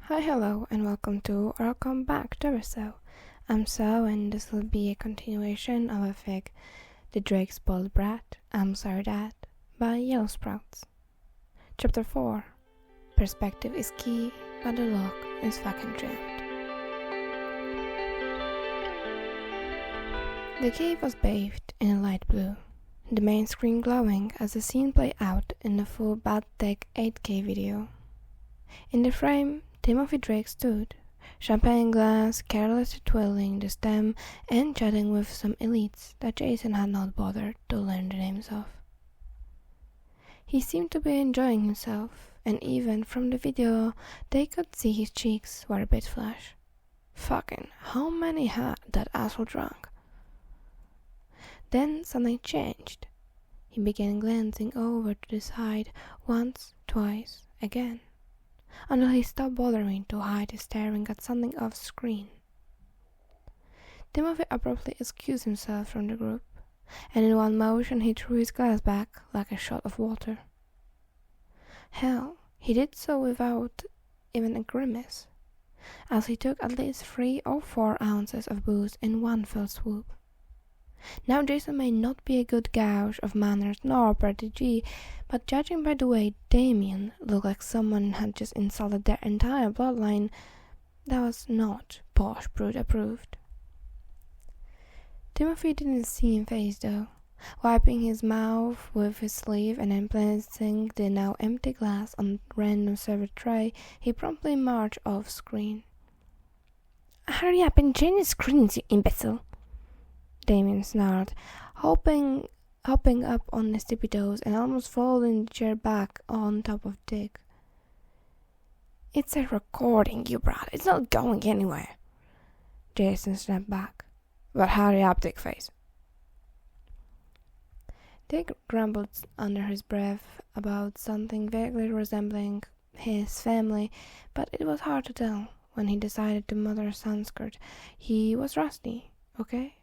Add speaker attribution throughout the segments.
Speaker 1: Hi, hello, and welcome back to our show. I'm So, and this will be a continuation of a fic, The Drakes Spoiled Brat, I'm Sorry Dad, by Yellow Sprouts. Chapter 4. Perspective is key, but the lock is fucking jammed. The cave was bathed in a light blue, the main screen glowing as the scene played out in the full BODFIC 8K video. In the frame, Timothy Drake stood, champagne glass carelessly twirling the stem and chatting with some elites that Jason had not bothered to learn the names of. He seemed to be enjoying himself, and even from the video they could see his cheeks were a bit flush. Fucking, how many had that asshole drunk? Then something changed. He began glancing over to the side once, twice, again, until he stopped bothering to hide his staring at something off screen. Timothy abruptly excused himself from the group, and in one motion he threw his glass back like a shot of water. Hell, he did so without even a grimace, as he took at least 3 or 4 ounces of booze in one fell swoop. Now Jason may not be a good gauge of manners nor prodigy, but judging by the way Damien looked like someone had just insulted their entire bloodline, that was not Posh Brute approved. Timothy didn't see him face though. Wiping his mouth with his sleeve and then placing the now empty glass on a random server tray, he promptly marched off screen. "Hurry up and change the screens, you imbecile!" Damien snarled, hopping up on his tippy toes and almost folding the chair back on top of Dick. "It's a recording, you brat. It's not going anywhere." Jason snapped back. "But hurry up, Dickface." Dick grumbled under his breath about something vaguely resembling his family, but it was hard to tell when he decided to mutter Sanskrit. He was rusty, okay?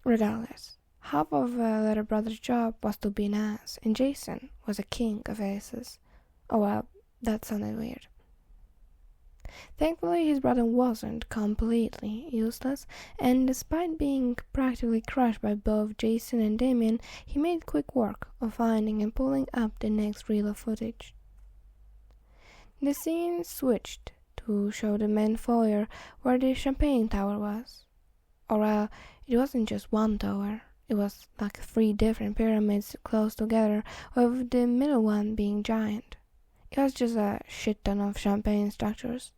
Speaker 1: Regardless, half of a little brother's job was to be an ass, and Jason was a king of asses. Oh well, that sounded weird. Thankfully, his brother wasn't completely useless, and despite being practically crushed by both Jason and Damien, he made quick work of finding and pulling up the next reel of footage. The scene switched to show the main foyer where the champagne tower was. Or well, it wasn't just one tower. It was like 3 different pyramids close together, with the middle one being giant. It was just a shit ton of champagne structures.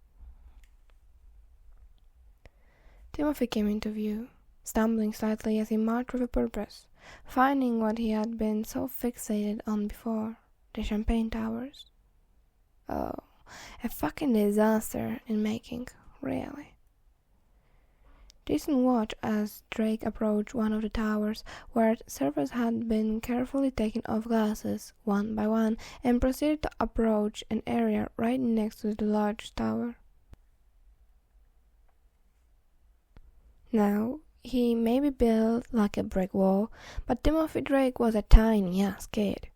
Speaker 1: Timothy came into view, stumbling slightly as he marched with a purpose, finding what he had been so fixated on before, the champagne towers. Oh, a fucking disaster in making, really. Jason watched as Drake approached one of the towers, where servers had been carefully taking off glasses, one by one, and proceeded to approach an area right next to the large tower. Now, he may be built like a brick wall, but Timothy Drake was a tiny-ass kid.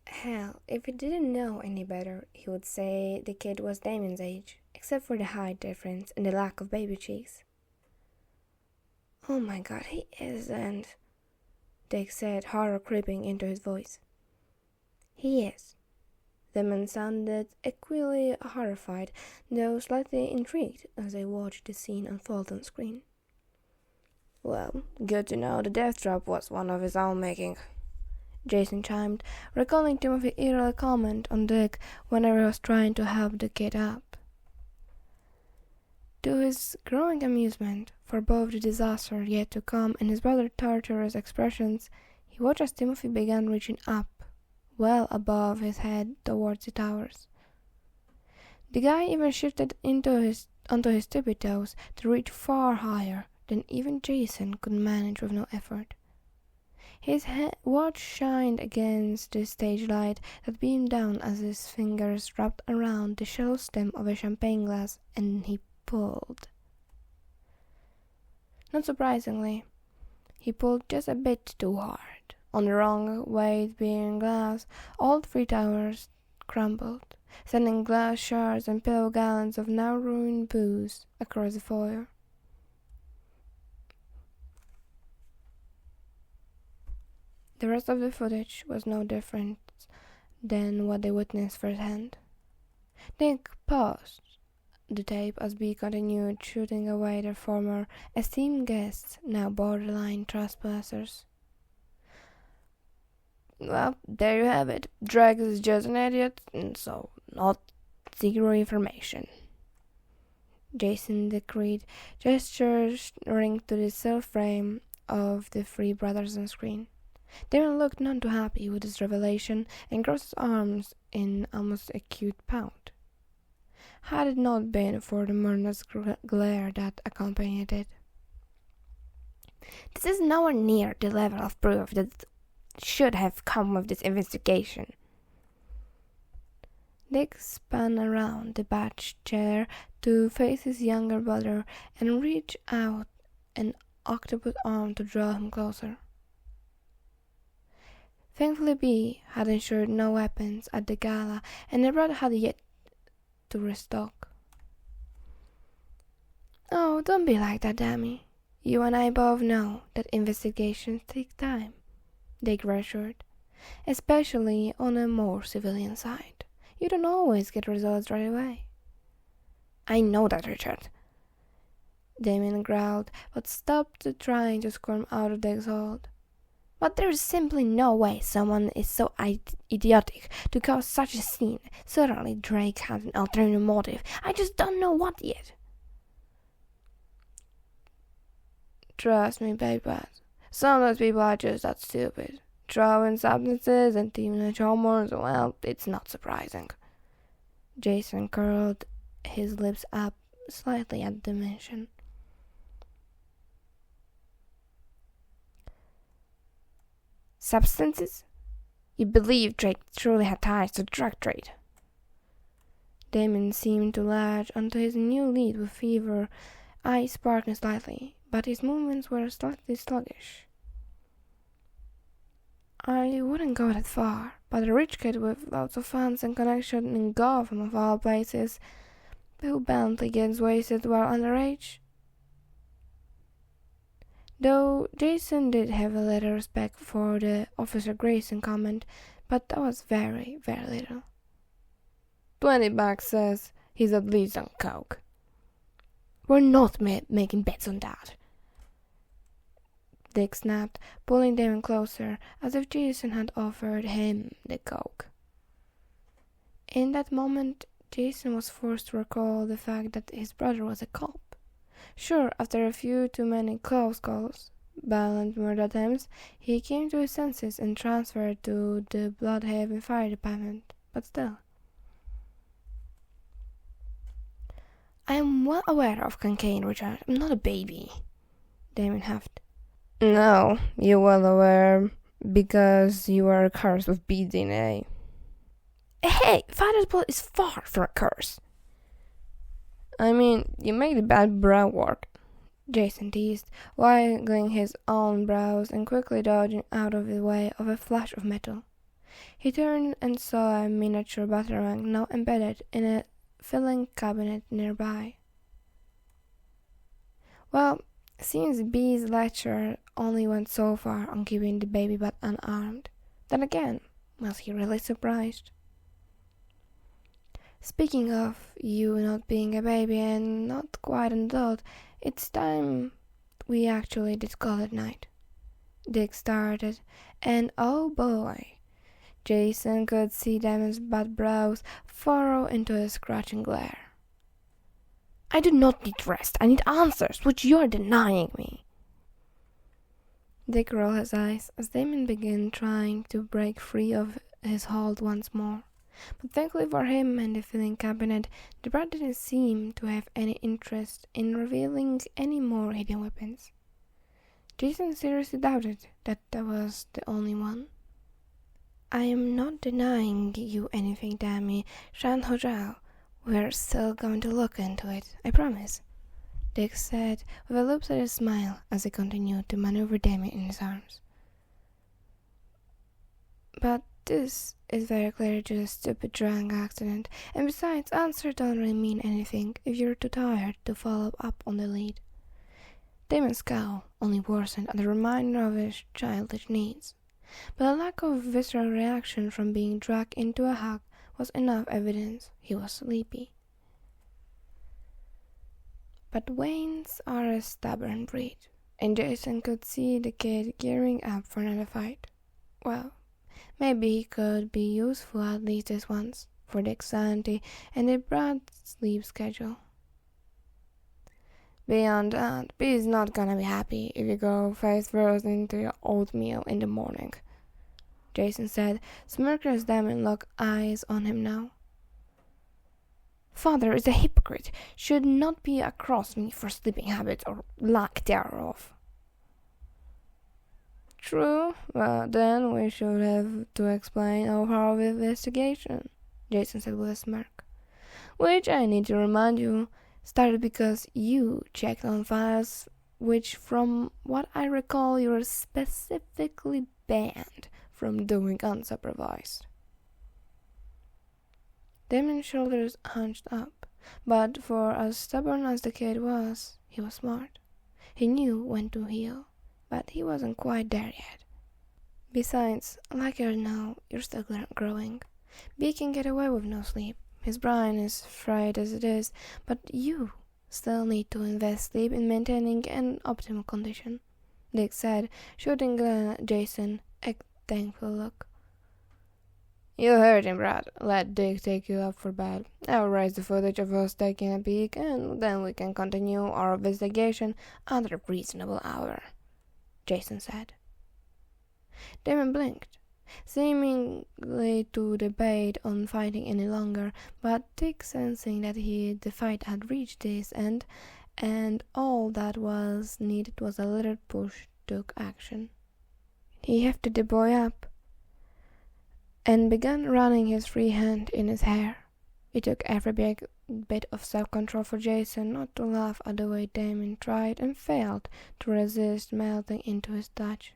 Speaker 1: Hell, if he didn't know any better, he would say the kid was Damien's age, except for the height difference and the lack of baby cheeks. "Oh my god, he isn't," Dick said, horror creeping into his voice. "He is." The man sounded equally horrified, though slightly intrigued as they watched the scene unfold on screen. "Well, good to know the death drop was one of his own making," Jason chimed, recalling Timothy's eerie comment on Dick whenever he was trying to help the kid up. To his growing amusement, for both the disaster yet to come and his brother's torturous expressions, he watched as Timothy began reaching up, well above his head towards the towers. The guy even shifted onto his tippy toes to reach far higher than even Jason could manage with no effort. His watch shined against the stage light that beamed down as his fingers wrapped around the shallow stem of a champagne glass, and he pulled. Not surprisingly, he pulled just a bit too hard, On the wrong weight being glass, all 3 towers crumbled, sending glass shards and pillow gallons of now ruined booze across the foyer. The rest of the footage was no different than what they witnessed firsthand. Nick paused the tape as B continued shooting away their former esteemed guests, now borderline trespassers. Well, there you have it. Drakes is just an idiot, and so not zero information, Jason decreed, gesturing to the still frame of the 3 brothers on screen. Damon looked none too happy with this revelation and crossed his arms in almost acute pout. Had it not been for the murderous glare that accompanied it. This is nowhere near the level of proof that should have come with this investigation. Dick spun around the batch chair to face his younger brother and reached out an octopus arm to draw him closer. Thankfully, B had ensured no weapons at the gala, and the brother had yet to restock. Oh, don't be like that, Dami. You and I both know that investigations take time, Dick reassured, especially on a more civilian side. You don't always get results right away. I know that, Richard, Damien growled, but stopped trying to squirm out of Dick's hold. But there is simply no way someone is so idiotic to cause such a scene. Certainly Drake had an alternative motive. I just don't know what yet. Trust me, baby, some of those people are just that stupid. Throwing substances and teenage hormones, well, it's not surprising. Jason curled his lips up slightly at the mention. Substances? You believe Drake truly had ties to the drug trade? Damon seemed to latch onto his new lead with fever, eyes sparkling slightly, but his movements were slightly sluggish. I wouldn't go that far, but a rich kid with lots of funds and connection in Gotham of all places, who bountifully gets wasted while underage. Though Jason did have a little respect for the Officer Grayson comment, but that was very, very little. $20 says he's at least on coke. We're not making bets on that, Dick snapped, pulling Damon closer, as if Jason had offered him the coke. In that moment, Jason was forced to recall the fact that his brother was a cop. Sure, after a few too many close calls, violent murder attempts, he came to his senses and transferred to the Bloodhaven Fire Department, but still. I am well aware of cocaine, Richard. I'm not a baby, Damon huffed. No, you're well aware because you are cursed with BDNA. Hey, father's blood is far from a curse. I mean, you make the bad brow work, Jason teased, wiggling his own brows and quickly dodging out of the way of a flash of metal. He turned and saw a miniature batarang now embedded in a filing cabinet nearby. Well, seems B's lecture only went so far on keeping the baby but unarmed. Then again, was he really surprised? Speaking of you not being a baby and not quite an adult, it's time we actually did call it night. Dick started, and oh boy, Jason could see Damon's bad brows furrow into a scratching glare. I do not need rest, I need answers, which you are denying me. Dick rolled his eyes as Damon began trying to break free of his hold once more. But thankfully for him and the filing cabinet, the brat didn't seem to have any interest in revealing any more hidden weapons. Jason seriously doubted that was the only one. I am not denying you anything, Dami. Shan Hojao. We're still going to look into it, I promise, Dick said with a lopsided smile as he continued to maneuver Dami in his arms. But this is very clearly just a stupid drunk accident, and besides, answers don't really mean anything if you're too tired to follow up on the lead. Damon's scowl only worsened at the reminder of his childish needs, but a lack of visceral reaction from being dragged into a hug was enough evidence he was sleepy. But Waynes are a stubborn breed, and Jason could see the kid gearing up for another fight. Well, maybe he could be useful at least this once, for Dick's sanity and the Brat's sleep schedule. Beyond that, B's not gonna be happy if you go face first into your oatmeal in the morning, Jason said, smirking as Dami locked eyes on him now. Father is a hypocrite, should not be across me for sleeping habits or lack thereof. True, but then we should have to explain our investigation, Jason said with a smirk. Which, I need to remind you, started because you checked on files which, from what I recall, you were specifically banned from doing unsupervised. Damon's shoulders hunched up, but for as stubborn as the kid was, he was smart. He knew when to heal, but he wasn't quite there yet. Besides, like you know, you're still growing. B can get away with no sleep. His brain is fried as it is, but you still need to invest sleep in maintaining an optimal condition, Dick said, shooting Jason a thankful look. You heard him, Brad. Let Dick take you up for bed. I'll raise the footage of us taking a peek, and then we can continue our investigation at a reasonable hour, Jason said. Damon blinked, seemingly to debate on fighting any longer, but Dick, sensing that the fight had reached this end, and all that was needed was a little push, took action. He hefted the boy up and began running his free hand in his hair. It took every bit of self-control for Jason not to laugh at the way Damon tried and failed to resist melting into his touch.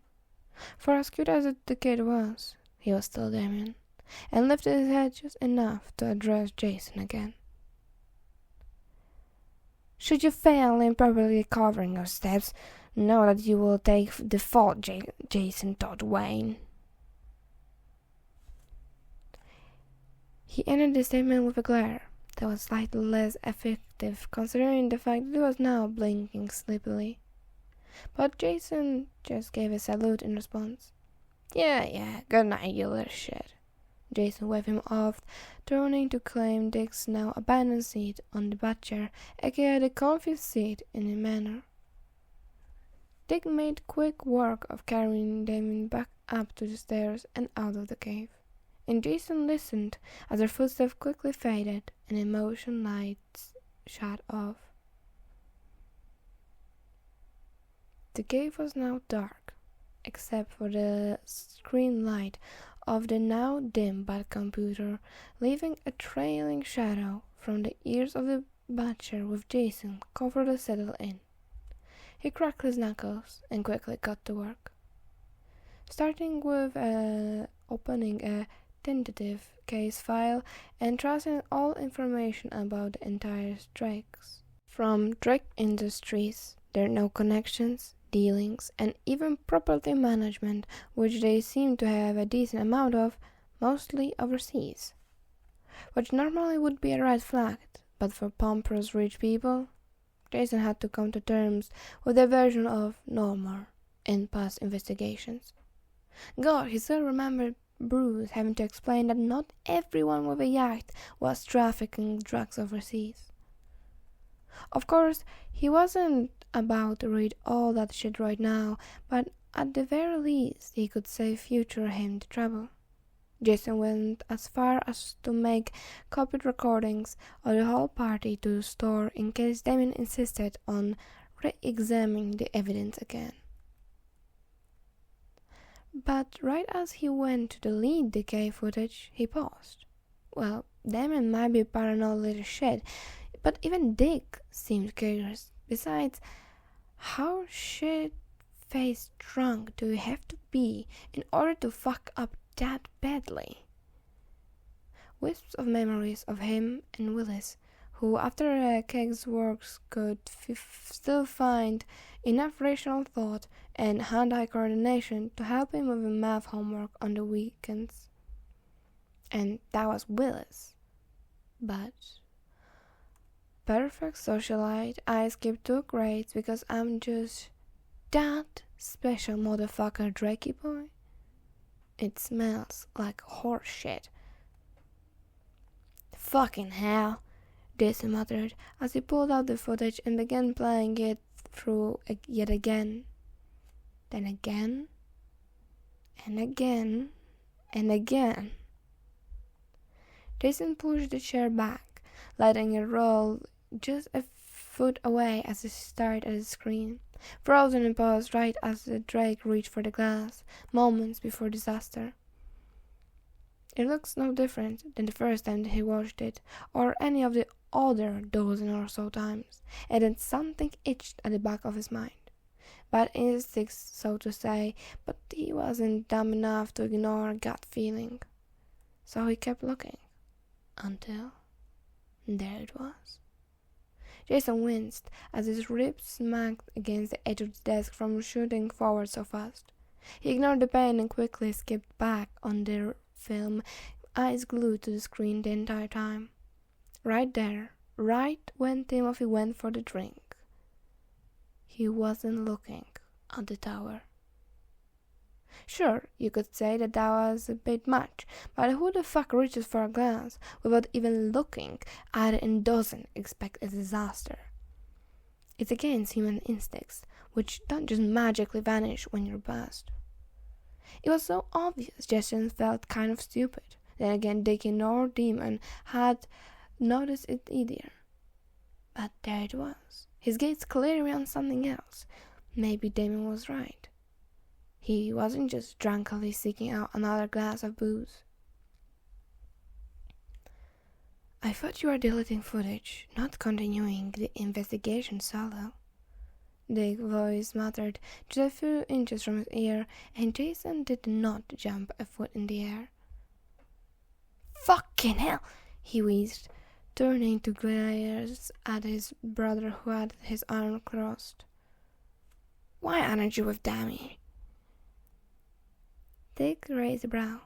Speaker 1: For as cute as the kid was, he was still Damon, and lifted his head just enough to address Jason again. Should you fail in properly covering your steps, know that you will take the fault, Jason thought Wayne. He ended the statement with a glare that was slightly less effective, considering the fact that he was now blinking sleepily. But Jason just gave a salute in response. Yeah, good night, you little shit. Jason waved him off, turning to claim Dick's now abandoned seat on the batchair, aka the comfiest seat in the manor. Dick made quick work of carrying Damon back up to the stairs and out of the cave, and Jason listened as their footsteps quickly faded and the motion lights shut off. The cave was now dark, except for the screen light of the now dim Batcomputer, leaving a trailing shadow from the ears of the batcher with Jason comfortably settled in. He cracked his knuckles and quickly got to work, starting with opening a tentative case file and tracing all information about the entire Drakes. From Drake Industries, their no connections, dealings, and even property management, which they seem to have a decent amount of, mostly overseas. Which normally would be a red flag, but for pompous rich people, Jason had to come to terms with their version of normal in past investigations. God, he still remembered Bruce having to explain that not everyone with a yacht was trafficking drugs overseas. Of course, he wasn't about to read all that shit right now, but at the very least he could save future him the trouble. Jason went as far as to make copied recordings of the whole party to store in case Damon insisted on re-examining the evidence again. But right as he went to delete the cave footage, he paused. Well, Damon might be a paranoid little shit, but even Dick seemed curious. Besides, how shit-faced drunk do you have to be in order to fuck up that badly. Wisps of memories of him and Willis, who after Keg's works could still find enough rational thought and hand-eye coordination to help him with math homework on the weekends. And that was Willis. But perfect socialite, I skipped 2 grades because I'm just that special motherfucker Drakey boy. It smells like horse shit. Fucking hell, Jason muttered as he pulled out the footage and began playing it through yet again. Then again, and again, and again. Jason pushed the chair back, letting it roll just a foot away as he stared at the screen, frozen in pause right as the Drake reached for the glass, moments before disaster. It looks no different than the first time that he watched it, or any of the other dozen or so times, and then something itched at the back of his mind. Bad instincts, so to say, but he wasn't dumb enough to ignore a gut feeling. So he kept looking, until there it was. Jason winced as his ribs smacked against the edge of the desk from shooting forward so fast. He ignored the pain and quickly skipped back on the film, eyes glued to the screen the entire time. Right there, right when Timothy went for the drink. He wasn't looking at the tower. Sure, you could say that was a bit much, but who the fuck reaches for a glass without even looking at it and doesn't expect a disaster? It's against human instincts, which don't just magically vanish when you're buzzed. It was so obvious, Jason felt kind of stupid. Then again, Dickie nor Demon had noticed it either. But there it was, his gaze clearly on something else. Maybe Damon was right. He wasn't just drunkenly seeking out another glass of booze. I thought you were deleting footage, not continuing the investigation solo. Dick's voice muttered just a few inches from his ear, and Jason did not jump a foot in the air. Fucking hell, he wheezed, turning to glare at his brother who had his arms crossed. Why aren't you with Dami? Dick raised a brow.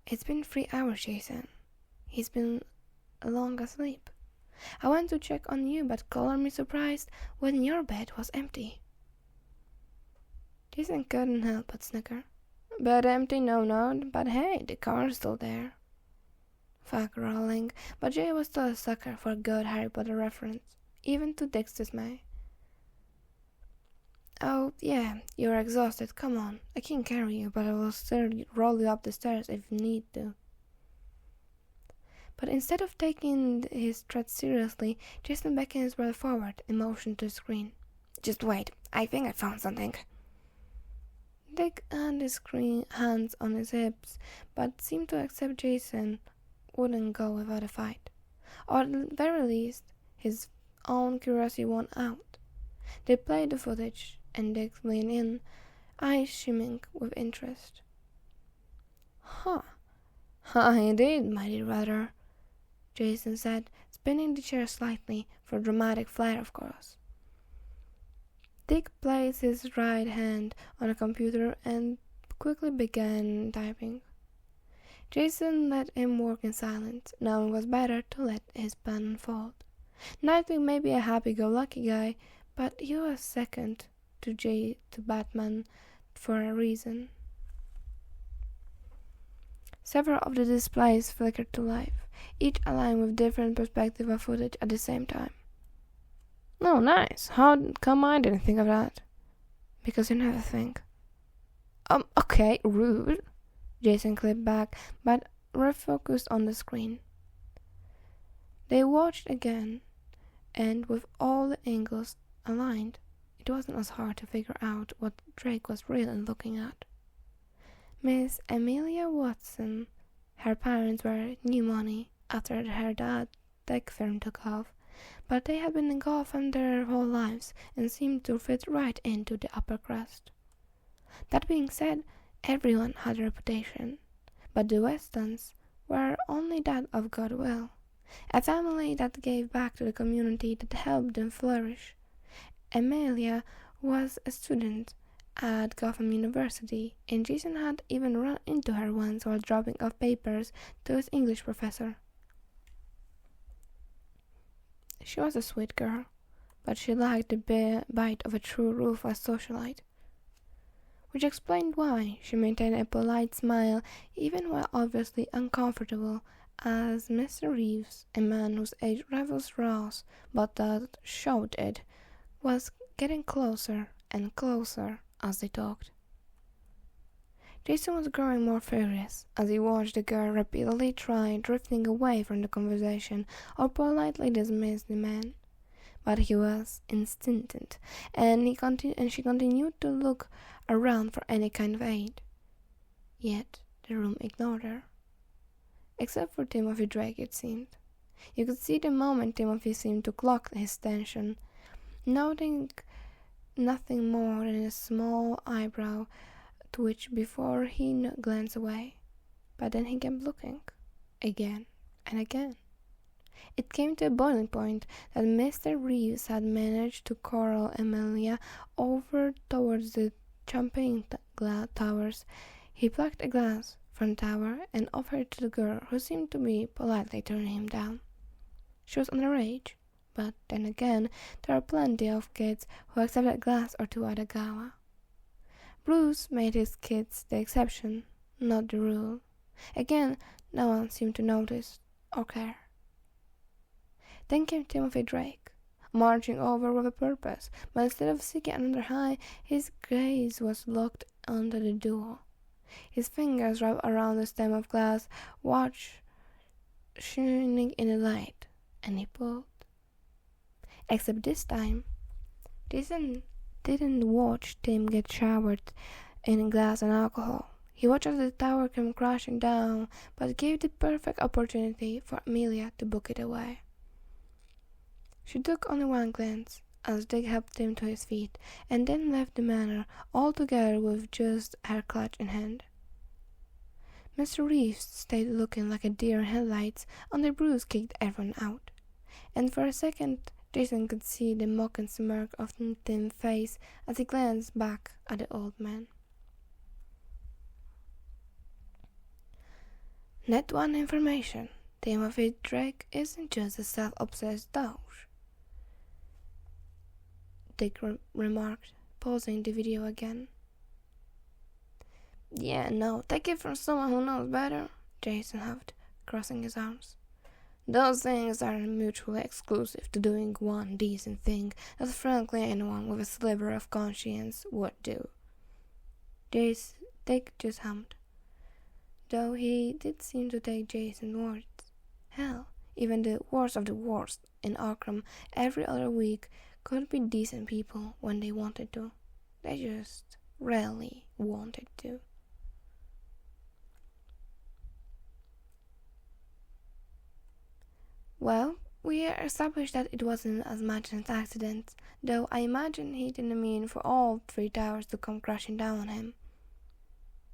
Speaker 1: It's been 3 hours, Jason. He's been long asleep. I went to check on you, but colored me surprised when your bed was empty. Jason couldn't help but snicker. Bed empty, no, but hey, the car's still there. Fuck Rowling, but Jay was still a sucker for a good Harry Potter reference, even to Dick's dismay. Oh, yeah, you're exhausted, come on. I can carry you, but I will still roll you up the stairs if you need to. But instead of taking his threat seriously, Jason beckoned his brother forward and motioned to the screen. Just wait, I think I found something. Dick had his hands on his hips, but seemed to accept Jason wouldn't go without a fight. Or at the very least, his own curiosity won out. They played the footage, and Dick leaned in, eyes shimmering with interest. Huh, indeed, my dear brother, Jason said, spinning the chair slightly for dramatic flair, of course. Dick placed his right hand on a computer and quickly began typing. Jason let him work in silence, knowing it was better to let his plan unfold. Nightwing may be a happy-go-lucky guy, but he was second to Batman for a reason. Several of the displays flickered to life, each aligned with different perspective of footage at the same time. Oh, nice. How come I didn't think of that? Because you never think. Okay, rude. Jason clipped back, but refocused on the screen. They watched again, and with all the angles aligned, it wasn't as hard to figure out what Drake was really looking at. Miss Amelia Watson, her parents were new money after her dad's tech firm took off, but they had been in Gotham their whole lives and seemed to fit right into the upper crust. That being said, everyone had a reputation. But the Westons were only that of goodwill, a family that gave back to the community that helped them flourish. Amelia was a student at Gotham University, and Jason had even run into her once while dropping off papers to his English professor. She was a sweet girl, but she lacked the bite of a true ruthless socialite, which explained why she maintained a polite smile even while obviously uncomfortable, as Mr. Reeves, a man whose age rivals Ross but that showed it, was getting closer and closer as they talked. Jason was growing more furious as he watched the girl repeatedly try drifting away from the conversation or politely dismiss the man. But he was insistent, and she continued to look around for any kind of aid. Yet the room ignored her. Except for Timothy Drake, it seemed. You could see the moment Timothy seemed to clock his tension, noting nothing more than a small eyebrow twitch before he glanced away. But then he kept looking, again and again. It came to a boiling point that Mr. Reeves had managed to corral Amelia over towards the champagne towers. He plucked a glass from the tower and offered it to the girl, who seemed to be politely turning him down. She was underage, but then again, there are plenty of kids who accept a glass or two at a gala. Bruce made his kids the exception, not the rule. Again, no one seemed to notice or care. Then came Timothy Drake, marching over with a purpose, but instead of seeking another high, his gaze was locked onto the duo. His fingers wrapped around the stem of glass, watch shining in the light, and he pulled. Except this time, Jason didn't watch Tim get showered in glass and alcohol. He watched as the tower came crashing down, but gave the perfect opportunity for Amelia to book it away. She took only one glance as Dick helped him to his feet, and then left the manor altogether with just her clutch in hand. Mr. Reeves stayed looking like a deer in headlights until Bruce kicked everyone out, and for a second Jason could see the mocking smirk of Tim's face as he glanced back at the old man. Net one information: Timothy Drake isn't just a self-obsessed douche, Dick remarked, pausing the video again. Yeah, no, take it from someone who knows better, Jason huffed, crossing his arms. Those things are mutually exclusive to doing one decent thing that frankly anyone with a sliver of conscience would do. Dick just hummed, though he did seem to take Jason's words. Hell, even the worst of the worst in Arkham every other week could be decent people when they wanted to. They just rarely wanted to. Well, we established that it wasn't as much an accident, though I imagine he didn't mean for all 3 towers to come crashing down on him.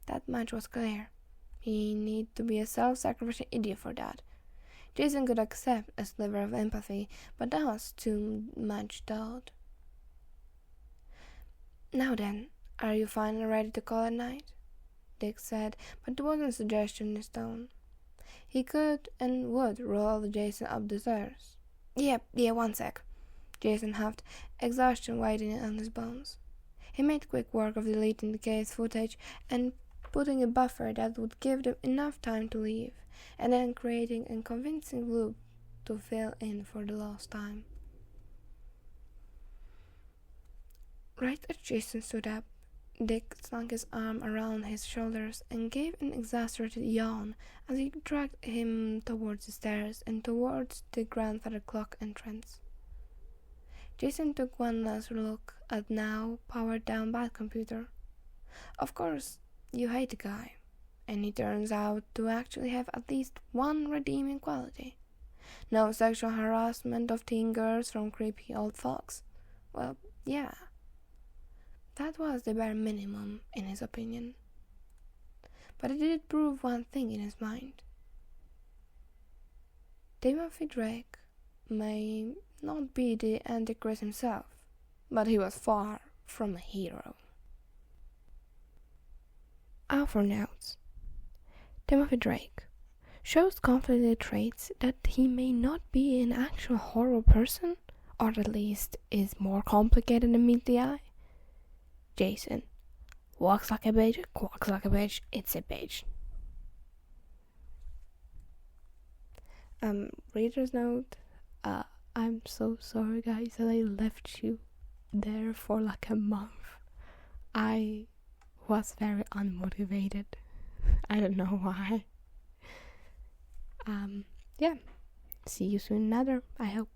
Speaker 1: That much was clear. He needed to be a self-sacrificing idiot for that. Jason could accept a sliver of empathy, but that was too much thought. Now then, are you finally ready to call it night? Dick said, but there wasn't a suggestion in his tone. He could and would roll Jason up the stairs. Yeah, 1 sec. Jason huffed, exhaustion waiting on his bones. He made quick work of deleting the case footage and putting a buffer that would give them enough time to leave, and then creating a convincing loop to fill in for the lost time. Right as Jason stood up, Dick slung his arm around his shoulders and gave an exasperated yawn as he dragged him towards the stairs and towards the grandfather clock entrance. Jason took one last look at now powered-down Batcomputer. Of course, you hate the guy, and he turns out to actually have at least one redeeming quality. No sexual harassment of teen girls from creepy old folks. Well, yeah. That was the bare minimum, in his opinion. but it did prove one thing in his mind. Timothy Drake may not be the Antichrist himself, but he was far from a hero. Author notes: Timothy Drake shows conflicted traits that he may not be an actual horrible person, or at least is more complicated than meets the eye. Jason walks like a bitch, quacks like a bitch, it's a bitch. Reader's note, I'm so sorry guys that I left you there for like a month. I was very unmotivated. I don't know why. Yeah, see you soon another, I hope.